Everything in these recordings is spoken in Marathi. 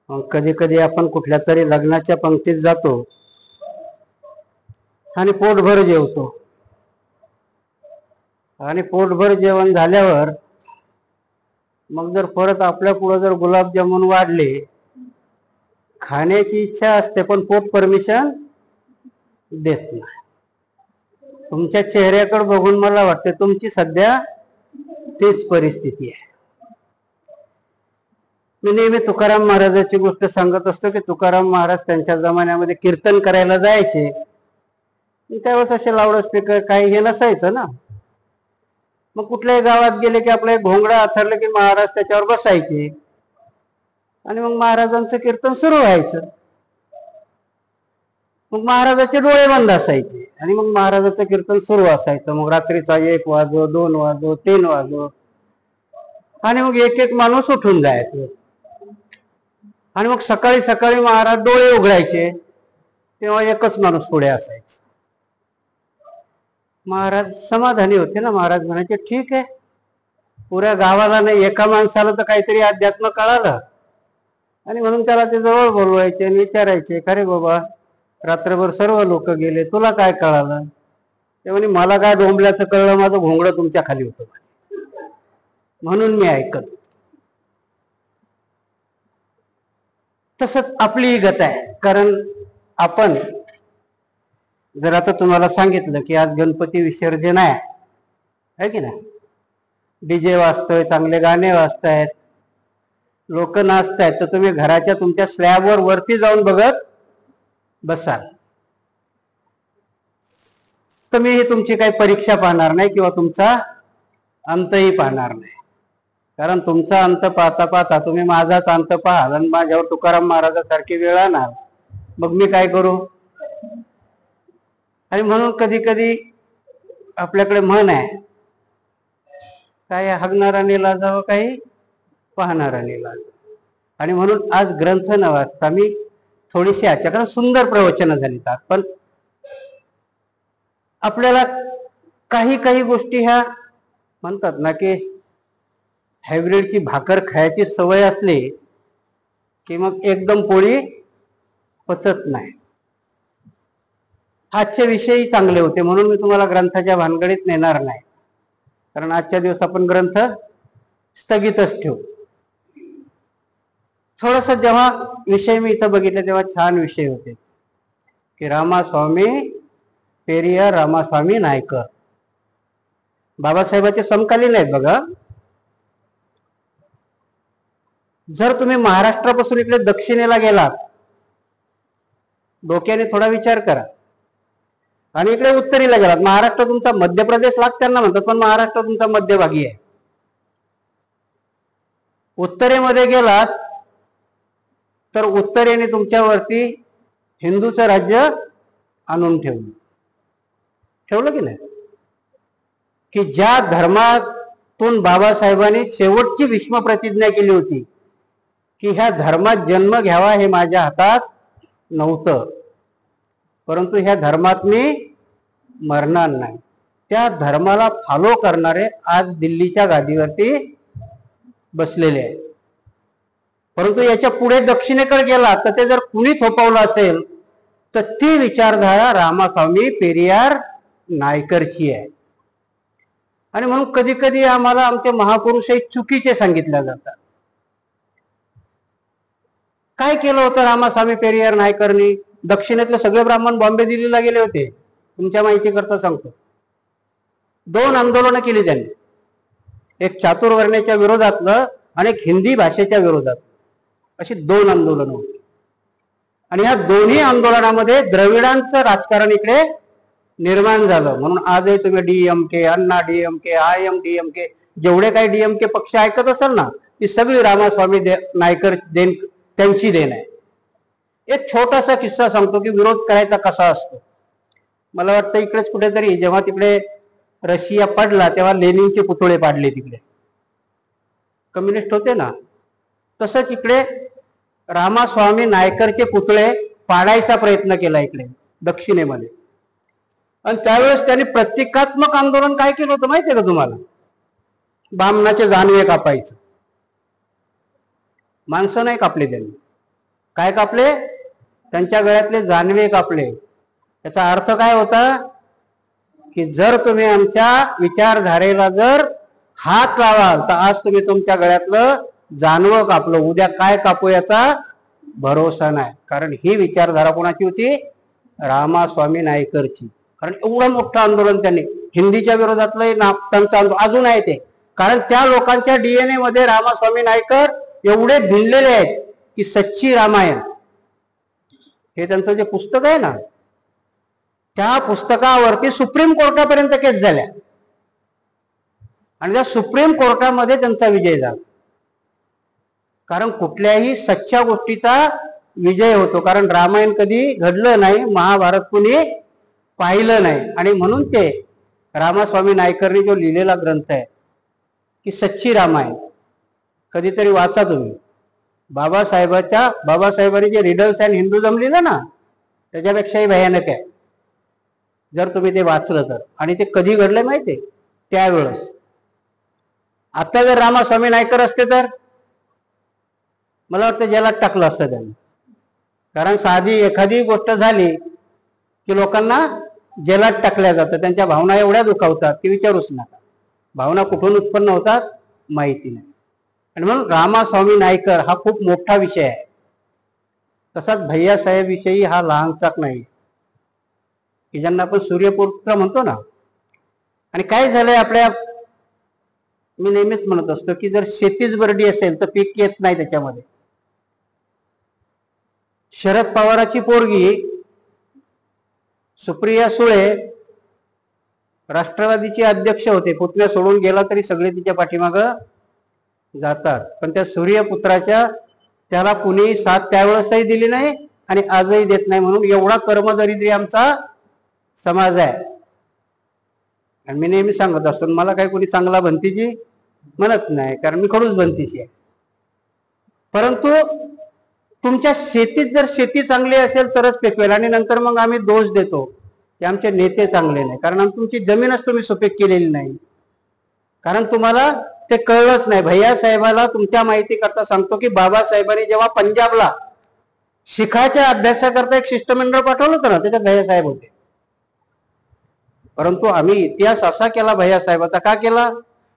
कधी कधी आपण कुठल्या तरी लग्नाच्या पंक्तीत जातो आणि पोटभर जेवतो, आणि पोटभर जेवण झाल्यावर मग जर परत आपल्या पुढे जर गुलाबजामुन वाढले, खाण्याची इच्छा असते पण पोट परमिशन देत नाही. तुमच्या चेहऱ्याकडे बघून मला वाटते तुमची सध्या तीच परिस्थिती आहे. मी नेहमी तुकाराम महाराजांची गोष्ट सांगत असतो की तुकाराम महाराज त्यांच्या जमान्यामध्ये कीर्तन करायला जायचे. त्यावेळेस असे लाऊडस्पीकर काही हे नसायचं ना. मग कुठल्याही गावात गेले की आपलं एक घोंगडा आथरलं की महाराज त्याच्यावर बसायचे आणि मग महाराजांचं कीर्तन सुरू व्हायचं. मग महाराजाचे डोळे बंद असायचे आणि मग महाराजाचं कीर्तन सुरू असायचं. मग रात्रीचा 1 वाजो 2 वाजो 3 वाजो आणि मग एक एक माणूस उठून जायचं. आणि मग सकाळी सकाळी महाराज डोळे उघडायचे तेव्हा एकच माणूस पुढे असायचा. महाराज समाधानी होते ना. महाराज म्हणायचे ठीक आहे, पुऱ्या गावाला नाही एका माणसाला तर काहीतरी अध्यात्म कळालं. आणि म्हणून त्याला ते जवळ बोलवायचे आणि विचारायचे, अरे बाबा रात्रभर सर्व लोक गेले, तुला काय कळालं? ते म्हणे मला काय डोंबल्याचं कळलं, माझं घोंगडं तुमच्या खाली होतं म्हणून मी ऐकत होतो. तसंच आपली ही गत आहे. कारण आपण जर आता तुम्हाला सांगितलं की आज गणपती विसर्जन आहे की नाही, डीजे वाजतोय, चांगले गाणे वाजतायत, लोक नाचतायत, तर तुम्ही घराच्या तुमच्या स्लॅबवर वरती जाऊन बघत बसाल. तुम्ही ही तुमची काही परीक्षा पाहणार नाही किंवा तुमचा अंतही पाहणार नाही. कारण तुमचा अंत पाहता पाहता तुम्ही माझाच अंत पाहाल आणि माझ्यावर तुकाराम महाराजांसारखी वेळ आणणार. मग मी काय करू? आणि म्हणून कधी कधी आपल्याकडे म्हण आहे, काही हगणाराने लाजावं, काही पाहणाराने लाजावं. आणि म्हणून आज ग्रंथ न वाचता मी थोडीशी याच्याकडे सुंदर प्रवचनं झाली आहेत, पण आपल्याला काही काही गोष्टी ह्या म्हणतात ना की हायब्रिडची भाकर खायची सवय असली की मग एकदम पोळी पचत नाही. आजचे विषयही चांगले होते म्हणून मी तुम्हाला ग्रंथाच्या भानगडीत नेणार नाही, कारण आजच्या दिवस आपण ग्रंथ स्थगितच ठेवू. थोडस जेव्हा विषय मी इथं बघितले तेव्हा छान विषय होते की रामास्वामी पेरियार रामास्वामी नायकर बाबासाहेबांचे समकालीन आहेत बघा. जर तुम्ही महाराष्ट्रापासून इकडे दक्षिणेला गेलात, डोक्याने थोडा विचार करा, आणि इकडे उत्तरेला गेलात, महाराष्ट्र तुमचा मध्य प्रदेश लागताना म्हणतात पण महाराष्ट्र तुमचा मध्यभागी आहे. उत्तरेमध्ये गेलात तर उत्तरेने तुमच्यावरती हिंदूचं राज्य आणून ठेवलं की नाही. की ज्या धर्मातून बाबासाहेबांनी शेवटची भीष्म प्रतिज्ञा केली होती की ह्या धर्मात जन्म घ्यावा हे माझ्या हातात नव्हतं, परंतु ह्या धर्मात मी मरणार नाही, त्या धर्माला फॉलो करणारे आज दिल्लीच्या गादीवरती बसलेले आहेत. परंतु याच्या पुढे दक्षिणेकडे गेला तर ते जर कुणी थोपवलं असेल तर ती विचारधारा रामास्वामी पेरियार नायकरची आहे. आणि म्हणून कधी कधी आम्हाला आमचे महापुरुषही चुकीचे सांगितल्या जातात. काय केलं होतं रामास्वामी पेरियार नायकरनी? दक्षिणेतले सगळे ब्राह्मण बॉम्बे दिल्लीला गेले होते. तुमच्या माहिती करता सांगतो, 2 आंदोलनं केली त्यांनी, एक चातुर्वर्ण्याच्या विरोधातलं आणि एक हिंदी भाषेच्या विरोधात, अशी 2 आंदोलनं होती. आणि ह्या दोन्ही आंदोलनामध्ये द्रविडांचं राजकारण इकडे निर्माण झालं. म्हणून आजही तुम्ही डीएमके, अण्णा डीएमके, IMDMK, जेवढे काही डीएमके पक्ष ऐकत असाल ना, ती सगळी रामास्वामी नायकर त्यांची देण आहे. एक छोटासा किस्सा सांगतो की विरोध करायचा कसा असतो. मला वाटतं इकडेच कुठेतरी जेव्हा तिकडे रशिया पडला तेव्हा लेनिनचे पुतळे पाडले, तिकडे कम्युनिस्ट होते ना, तसंच इकडे रामास्वामी नायकरचे पुतळे पाडायचा प्रयत्न केला इकडे दक्षिणेमध्ये. आणि त्यावेळेस त्यांनी प्रतिकात्मक आंदोलन काय केलं होतं माहितीये का तुम्हाला? बामणाचे जानवे कापायचं. माणसं नाही कापले त्यांनी, काय कापले? त्यांच्या गळ्यातले जानवे कापले. याचा अर्थ काय होता की जर तुम्ही आमच्या विचारधारेला जर हात लावाल तर आज तुम्ही तुमच्या गळ्यातलं जानवं कापलं, उद्या काय कापू याचा भरोसा नाही. कारण ही विचारधारा कोणाची होती? रामास्वामी नायकरची. कारण एवढं मोठं आंदोलन त्यांनी हिंदीच्या विरोधातलं त्यांचं आंदोलन अजून आहे ते. कारण त्या लोकांच्या डीएनए मध्ये रामास्वामी नायकर एवढे भिनलेले आहेत की सच्ची रामायण हे त्यांचं जे पुस्तक आहे ना, त्या पुस्तकावरती सुप्रीम कोर्टापर्यंत केस झाल्या आणि त्या सुप्रीम कोर्टामध्ये त्यांचा विजय झाला. कारण कुठल्याही सच्च्या गोष्टीचा विजय होतो. कारण रामायण कधी घडलं नाही, महाभारत कुणी पाहिलं नाही, आणि म्हणून ते रामास्वामी नायकरनी जो लिहिलेला ग्रंथ आहे की सच्ची रामायण कधीतरी वाचा तुम्ही. बाबासाहेबांनी जे रिडल्स अँड हिंदुझम लिहिलं ना, त्याच्यापेक्षाही भयानक आहे जर तुम्ही ते वाचलं तर. आणि ते कधी घडलंय माहितीये? त्यावेळेस. आता जर रामास्वामी नायकर असते तर मला वाटतं जेलात टाकलं असतं त्यांनी. कारण साधी एखादी गोष्ट झाली की लोकांना जेलात टाकल्या जातं. त्यांच्या भावना एवढ्या दुखावतात की विचारूच नका. भावना कुठून उत्पन्न होतात माहिती नाही. आणि म्हणून रामास्वामी नायकर हा खूप मोठा विषय आहे. तसाच भैयासाहेब विषयी हा लहानचाक नाही की ज्यांना आपण सूर्यपुत्र म्हणतो ना. आणि काय झालंय आपल्या, मी नेहमीच म्हणत असतो की जर शेतीच बरडी असेल तर पीक येत नाही त्याच्यामध्ये. शरद पवाराची पोरगी सुप्रिया सुळे राष्ट्रवादीचे अध्यक्ष होते. पुतण्या सोडून गेला तरी सगळे तिच्या पाठीमागं जातात. पण त्या सूर्यपुत्राच्या त्याला कुणी साथ त्यावेळेसही दिली नाही आणि आजही देत नाही. म्हणून एवढा कर्मदरिद्री आमचा समाज आहे. आणि मी नेहमी सांगत असतो मला काही कोणी चांगला भंतीची म्हणत नाही, कारण मी खडूस भंतीची आहे. परंतु तुमच्या शेतीत जर शेती चांगली असेल तरच पिकवेल. आणि नंतर मग आम्ही दोष देतो की आमचे नेते चांगले नाही, कारण तुमची जमीनच तुम्ही सुपीक केलेली नाही. कारण तुम्हाला ते कळलंच नाही. भैयासाहेबाला तुमच्या माहिती करता सांगतो की बाबासाहेबांनी जेव्हा पंजाबला शिखाच्या अभ्यासाकरता एक शिष्टमंडळ पाठवलं होतं ना, त्याच्यात भैयासाहेब होते. परंतु आम्ही इतिहास असा केला भैयासाहेबाचा. का केला?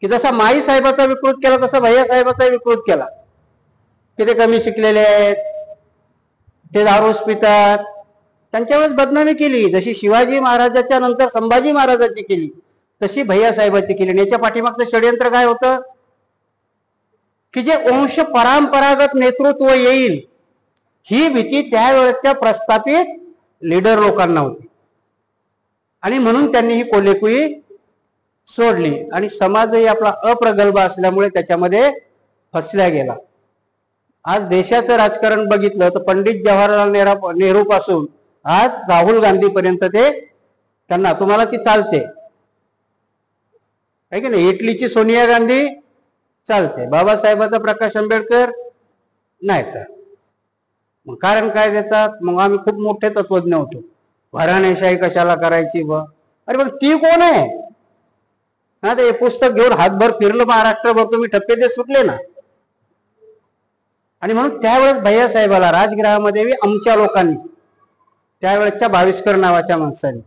की जसा माई साहेबाचा विकृत केला तसा भैयासाहेबाचा विकृत केला. की ते कमी शिकलेले आहेत, ते दारूस पितात, त्यांच्या वेळेस बदनामी केली. जशी शिवाजी महाराजाच्या नंतर संभाजी महाराजांची केली तशी भैयासाहेबांची केली. याच्या पाठीमागचं षडयंत्र काय होतं की जे वंश परंपरागत नेतृत्व येईल ही भीती त्यावेळेच्या प्रस्थापित लीडर लोकांना होती. आणि म्हणून त्यांनी ही कोल्हेकुई सोडली. आणि समाजही आपला अप्रगल्भ असल्यामुळे त्याच्यामध्ये फसल्या गेला. आज देशाचं राजकारण बघितलं तर पंडित जवाहरलाल नेहरू पासून आज राहुल गांधी पर्यंत ते त्यांना तुम्हाला ती चालते आहे की नाही. इटलीची सोनिया गांधी चालते, बाबासाहेबाचा प्रकाश आंबेडकर नाही चालत. मग कारण काय देतात? मग आम्ही खूप मोठे तत्वज्ञ होतो, घराणेशाही कशाला करायची ब. अरे मग ती कोण आहे? हा, ते पुस्तक घेऊन हातभर फिरलं महाराष्ट्रभर, तुम्ही टप्पे ते सुटले ना. आणि म्हणून त्यावेळेस भैयासाहेबाला राजगृहामध्ये आमच्या लोकांनी, त्यावेळेसच्या भाविस्कर नावाच्या माणसाने,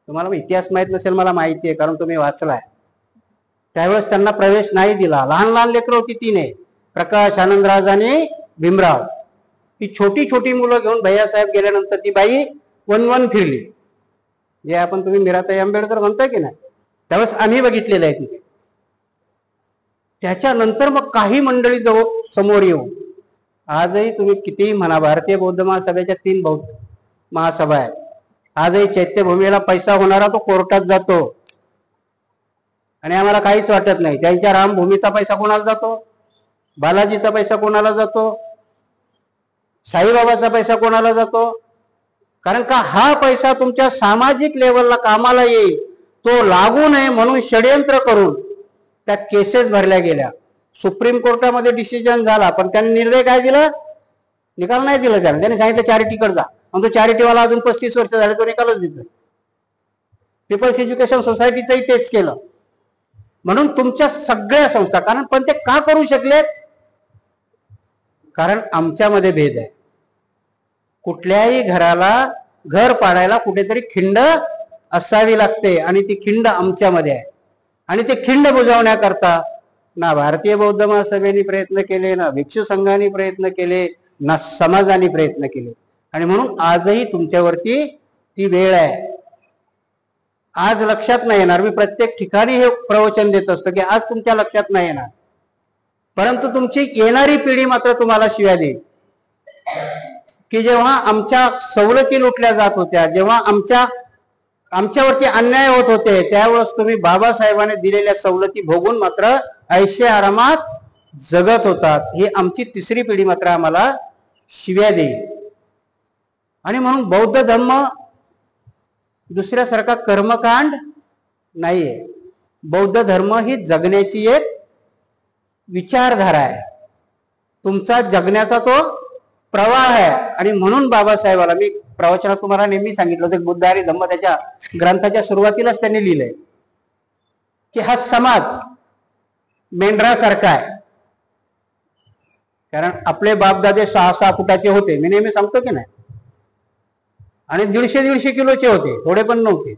तुम्हाला इतिहास माहित नसेल मला माहिती आहे कारण तुम्ही वाचलाय, त्यावेळेस त्यांना प्रवेश नाही दिला. लहान लहान लेकरं होती तीन, प्रकाश, आनंदराज आणि भीमराव. ती छोटी छोटी मुलं घेऊन भैयासाहेब गेल्यानंतर ती बाई वन फिरली. जे आपण तुम्ही मीराताई आंबेडकर म्हणताय की नाही, त्यावेळेस आम्ही बघितलेलं आहे तिथे. त्याच्यानंतर मग काही मंडळी जवळ समोर येऊ. आजही तुम्ही कितीही म्हणा, भारतीय बौद्ध महासभेच्या 3 बौद्ध महासभा आहेत. आजही चैत्यभूमीला पैसा होणारा तो कोर्टात जातो आणि आम्हाला काहीच वाटत नाही. त्यांच्या रामभूमीचा पैसा कोणाला जातो? बालाजीचा पैसा कोणाला जातो? साईबाबाचा पैसा कोणाला जातो? कारण का हा पैसा तुमच्या सामाजिक लेवलला कामाला येईल, तो लागू नये म्हणून षडयंत्र करून त्या केसेस भरल्या गेल्या. सुप्रीम कोर्टामध्ये डिसिजन झाला, पण त्यांनी निर्णय काय दिला? निकाल नाही दिला त्याने. त्यांनी सांगितलं चॅरिटीकडे जा. मग तो चॅरिटीवाला अजून 35 वर्ष झाले तो निकालच दिला. पीपल्स एज्युकेशन सोसायटीचंही तेच केलं. म्हणून तुमच्या सगळ्या संस्था, कारण पण ते का करू शकले? कारण आमच्यामध्ये भेद आहे. कुठल्याही घराला घर पाडायला कुठेतरी खिंड असावी लागते आणि ती खिंड आमच्यामध्ये आहे. आणि ते खिंड बुजवण्याकरता ना भारतीय बौद्ध महासभेने प्रयत्न केले, ना भिक्षू संघाने प्रयत्न केले, ना समाजाने प्रयत्न केले. आणि म्हणून आजही तुमच्यावरती ती वेळ आहे. आज लक्षात नाही येणार, मी प्रत्येक ठिकाणी हे प्रवचन देत असतो की आज तुमच्या लक्षात नाही येणार, परंतु तुमची येणारी पिढी मात्र तुम्हाला शिव्या देईल. की जेव्हा आमच्या सवलती लुटल्या जात होत्या, जेव्हा आमच्यावरती अन्याय होत होते, त्यावेळेस तुम्ही बाबासाहेबांनी दिलेल्या सवलती भोगून मात्र ऐशे आरामात जगत होतात. ही आमची तिसरी पिढी मात्र आम्हाला शिव्या देईल. आणि म्हणून बौद्ध धर्म दुसऱ्यासारखा कर्मकांड नाहीये. बौद्ध धर्म ही जगण्याची एक विचारधारा आहे. तुमचा जगण्याचा तो प्रवाह आहे. आणि म्हणून बाबासाहेबाला मी प्रवचनात तुम्हाला नेहमी सांगितलं होतं, बुद्ध आणि धम्म त्याच्या ग्रंथाच्या सुरुवातीलाच त्यांनी लिहिलंय की हा समाज मेंढरासारखा आहे. कारण आपले बापदादे 6-6 फुटाचे होते, मी नेहमी सांगतो की नाही, आणि 150-150 किलोचे होते, थोडे पण नव्हते.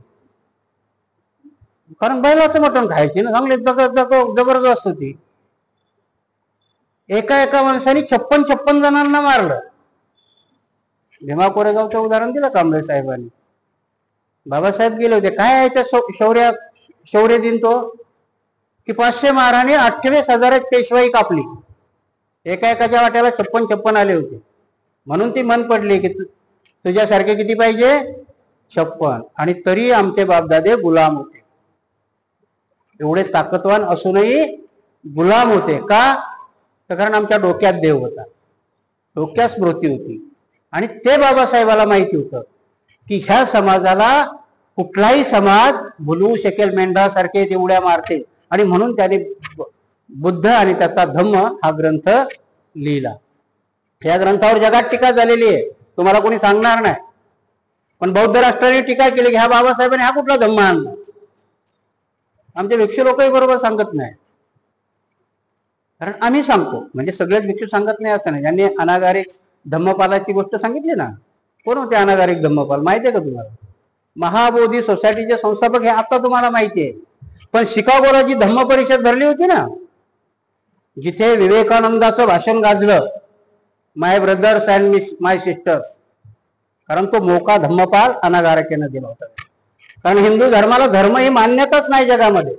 कारण बैलाचं मटण खायचे ना, चांगले जबरदस्त होती. एका माणसाने 56 जणांना मारलं. भीमा कोरेगावचं उदाहरण दिलं कांबळे साहेबांनी. बाबासाहेब गेले होते, काय आहे त्या शौर्य दिन तो की 500 महाराणी 28,000 पेशवाई कापली. एकाच्या वाट्याला 56 आले होते. म्हणून ती मन पडली की तुझ्यासारखे किती पाहिजे, 56. आणि तरी आमचे बापदादे गुलाम होते. एवढे ताकदवान असूनही गुलाम होते. का? तर कारण आमच्या डोक्यात देव होता, डोक्यात स्मृती होती. आणि ते बाबासाहेबाला माहिती होतं की ह्या समाजाला कुठलाही समाज भुलवू शकेल, मेंढरासारखे तेवढ्या मारते. आणि म्हणून त्याने बुद्ध आणि त्याचा धम्म हा ग्रंथ लिहिला. या ग्रंथावर जगात टीका झालेली आहे, तुम्हाला कोणी सांगणार नाही. पण बौद्ध राष्ट्राने टीका केली की ह्या बाबासाहेबांनी हा कुठला धम्म आणला. आमचे भिक्षू लोकही बरोबर सांगत नाही, कारण आम्ही सांगतो. म्हणजे सगळेच भिक्षू सांगत नाही असं नाही. ज्यांनी अनागारिक धम्मपालाची गोष्ट सांगितली ना, कोण होते अनागारिक धम्मपाल माहिती आहे का तुम्हाला? महाबोधी सोसायटीचे संस्थापक हे आता तुम्हाला माहिती आहे. पण शिकागोला जी धम्म परिषद भरली होती ना, जिथे विवेकानंदाचं भाषण गाजलं, माय ब्रदर्स अँड माय सिस्टर्स, कारण तो मोका धम्मपाल अनागारिकेनं दिला होता. कारण हिंदू धर्माला धर्म ही मान्यताच नाही जगामध्ये.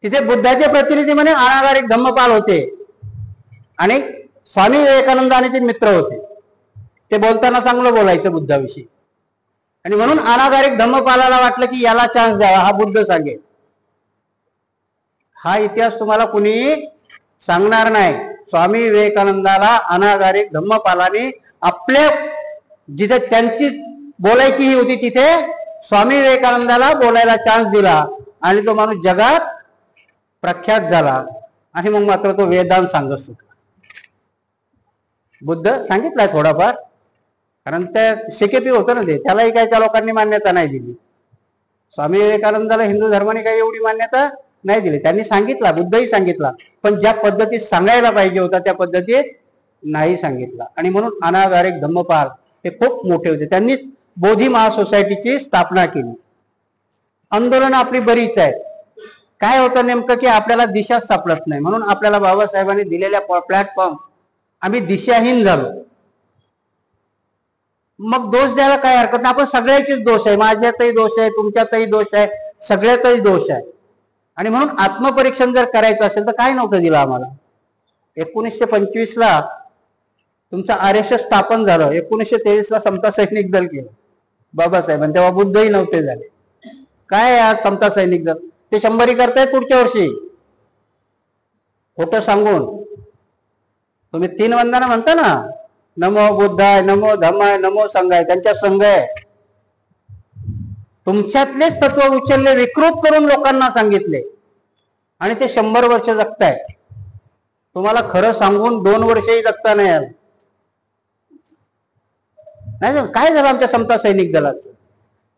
तिथे बुद्धाचे प्रतिनिधी म्हणे अनागारिक धम्मपाल होते आणि स्वामी विवेकानंद आणि ते मित्र होते. ते बोलताना चांगलं बोलायचं बुद्धाविषयी. आणि म्हणून अनागारिक धम्मपालाला वाटलं की याला चान्स द्यावा, हा बुद्ध सांगेल. हा इतिहास तुम्हाला कुणी सांगणार नाही. स्वामी विवेकानंदाला अनागारिक धम्मपालाने आपल्या जिथे त्यांची बोलायची ही होती तिथे स्वामी विवेकानंदाला बोलायला चान्स दिला आणि तो माणूस जगात प्रख्यात झाला. आणि मग मात्र तो वेदांत सांगत सुटला. बुद्ध सांगितलाय थोडाफार, कारण त्या शिकेपी होतं ना ते, त्यालाही काही त्या लोकांनी मान्यता नाही दिली. स्वामी विवेकानंदाला हिंदू धर्माने काही एवढी मान्यता नाही दिली. त्यांनी सांगितला, बुद्धही सांगितला, पण ज्या पद्धतीत सांगायला पाहिजे होता त्या पद्धतीत नाही सांगितला. आणि म्हणून अनागारिक धम्मपाल हे खूप मोठे होते. त्यांनीच बोधी महासोसायटीची स्थापना केली. आंदोलन आपली बरीच आहेत. काय होतं नेमकं की आपल्याला दिशा सापडत नाही, म्हणून आपल्याला बाबासाहेबांनी दिलेल्या प्लॅटफॉर्म आम्ही दिशाहीन झालो. मग दोष द्यायला काय हरकत नाही. आपण सगळ्याचेच दोष आहे, माझ्यातही दोष आहे, तुमच्यातही दोष आहे, सगळ्यातही दोष आहे. आणि म्हणून आत्मपरीक्षण जर करायचं असेल तर काय नव्हतं दिलं आम्हाला. 1925 तुमचं RSS स्थापन झालं, 1923 समता सैनिक दल केलं बाबासाहेबांनी, तेव्हा बुद्धही नव्हते झाले. काय आज समता सैनिक दल ते 100 करतायत पुढच्या वर्षी, खोटं सांगून. तुम्ही 3 वंदना म्हणता ना, नमो बुद्धाय, नमो धम्माय, नमो संघाय, त्यांच्या संघ आहे. तुमच्यातलेच तत्व उचलले, विकृत करून लोकांना सांगितले आणि ते 100 वर्ष जगताय. तुम्हाला खरं सांगून 2 वर्षही जगता नाही आलं. नाही काय झालं आमच्या समता सैनिक दलाचं,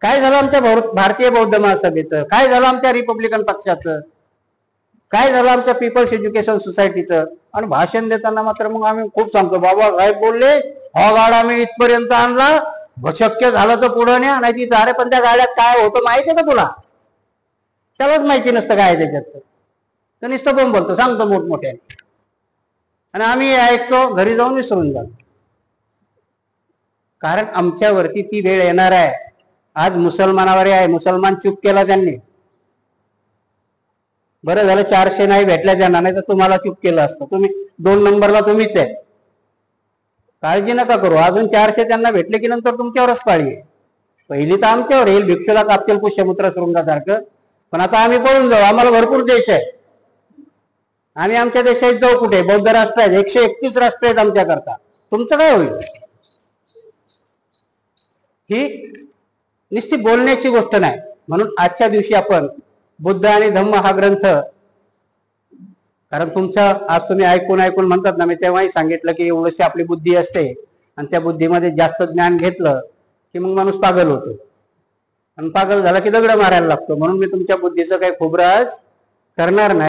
काय झालं आमच्या भारतीय बौद्ध महासभेचं, काय झालं आमच्या रिपब्लिकन पक्षाचं. काय झालं आमच्या पीपल्स एज्युकेशन सोसायटीचं? आणि भाषण देताना मात्र मग आम्ही खूप सांगतो, बाबा साहेब बोलले हा गाडा आम्ही इथपर्यंत आणला, शक्य झालं तर पुढं न्या, नाही तिथं. अरे पण त्या गाड्यात काय होतं माहिती आहे का तुला? त्यालाच माहिती नसतं काय त्याच्यात. तर नुसतं पण बोलतो, सांगतो मोठमोठ्याने, आणि आम्ही ऐकतो, घरी जाऊन विसरून जातो. कारण आमच्यावरती ती वेळ येणार आहे. आज मुसलमानावर आहे, मुसलमान चूक केला त्यांनी, बरं झालं 400 नाही भेटल्या त्यांना, नाही तर तुम्हाला चूक केलं असतं. तुम्ही 2 नंबरला तुम्हीच आहे. काळजी नका करू, अजून 400 त्यांना भेटले की नंतर तुमच्यावरच पाळी आहे. पहिली तर आमच्यावर येईल, भिक्षुला कापतील पुष्यपुत्र शृंगासारखं. पण आता आम्ही पळून जाऊ, आम्हाला भरपूर देश आहे. आम्ही आमच्या देशात जाऊ कुठे? बौद्ध राष्ट्र आहेत, 131 राष्ट्र आहेत आमच्याकरता. तुमचं काय होईल? ही नुसती बोलण्याची गोष्ट नाही. म्हणून आजच्या दिवशी आपण बुद्ध आणि धम्म हा ग्रंथ, कारण तुमच्या आज तुम्ही ऐकून ऐकून म्हणतात ना, मी तेव्हाही सांगितलं की एवढीशी आपली बुद्धी असते, आणि त्या बुद्धीमध्ये जास्त ज्ञान घेतलं की मग माणूस पागल होतो, आणि पागल झाला की दगड मारायला लागतो. म्हणून मी तुमच्या बुद्धीचं काही खोबरं आज करणार नाही.